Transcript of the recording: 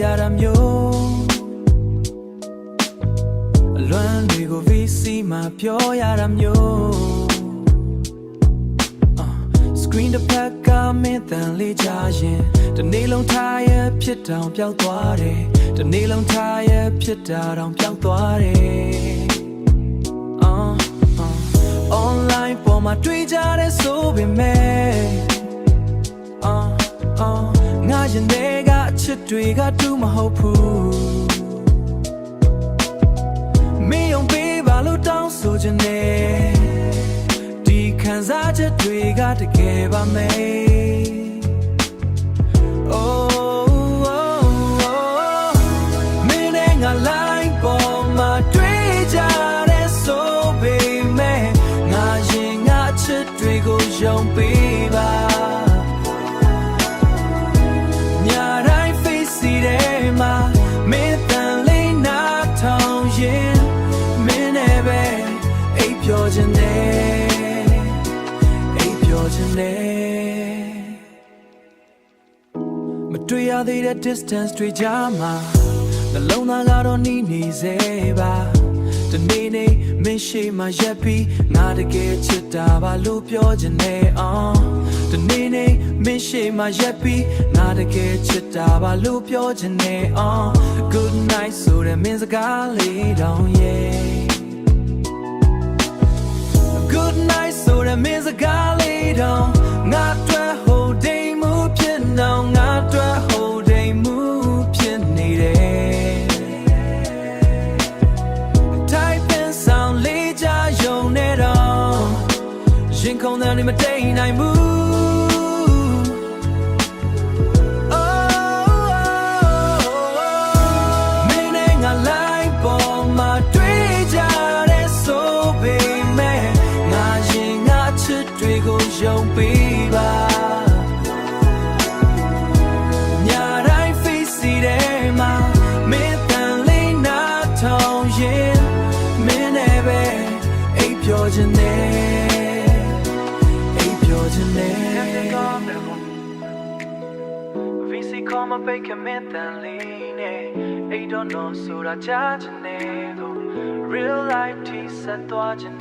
ရတာမျိုးအလွမ်းတွေကို VC မှာပြောရတာမျိုး Screen တစ်ဖက်ကမင်းတန်လေးကြရင်တနေ့လုံးထားရဖြစ်တောင်ပျောက်သွားတယ်တနေ့လုံးထားရဖြစ်တာတောင်ပျောက်သွားတယ် Online ပေါ်မှာတွေ့ကြတဲ့ဆိုပေမဲ့ငါရင်ထဲကအချစ်တွေကတူမဟုတ်ဘူးမင်းုံပေးပါလို့တောင်းဆိုခြင်းနဲ့ဒီခံစားချက်တွေကတကယ်ပါမယ် မင်းနဲ့ငါ line ပေါ်မှာတွေ့ကြတဲ့ဆိုပေမဲ့ငါရင်ငါချစ်တွေကိုယုံပေးပါညတိုင်း face ထဲမှာမင်းတန်လေးနာထောင်ရင်မင်းနဲ့ပဲအိပ်ပျော်ခြင်းနဲ့အိပ်ပျော်ခြင်းနဲ့မတွေ့ရသေးတဲ့ distance တွေကြားမှာနှလုံးသားကတော့နီးနေစေပါတနေ့နေ့မင်းရှိမှရက်ပြီးငါတကယ်ချစ်တာပါလို့ပြောချင်နေအောင်တနေ့နေ့မင်းရှိမှရက်ပြီးငါတကယ်ချစ်တာပါလို့ပြောချင်နေအောင် Good night ဆိုတဲ့မင်းစကားလေးတောင်ရဲ့ Good night ဆိုတဲ့မင်းစကားလေးတောင်ငါတွေ့ဟိုဒိမ်မှုဖြစ်နောင်ငါတွေ့ဟိုဒိမ်မှုဖြစ်နေတယ်ရင်ခုန်တဲ့နေမတိတ်နိုင်ဘူးမင်းနဲ့ငါ line ပေါ်မှာတွေ့ကြတဲ့ဆိုပေမဲ့ငါရင်ငါချစ်တွေကိုယုံပေးပါညတိုင်း face ထဲမှာမင်းတန်လေးနာထောင်ရင်မင်းနဲ့ပဲအိပ်ပျော်ခြင်းနဲ့VC call my baby man than lean I don't know so that judge ne real life tea set watching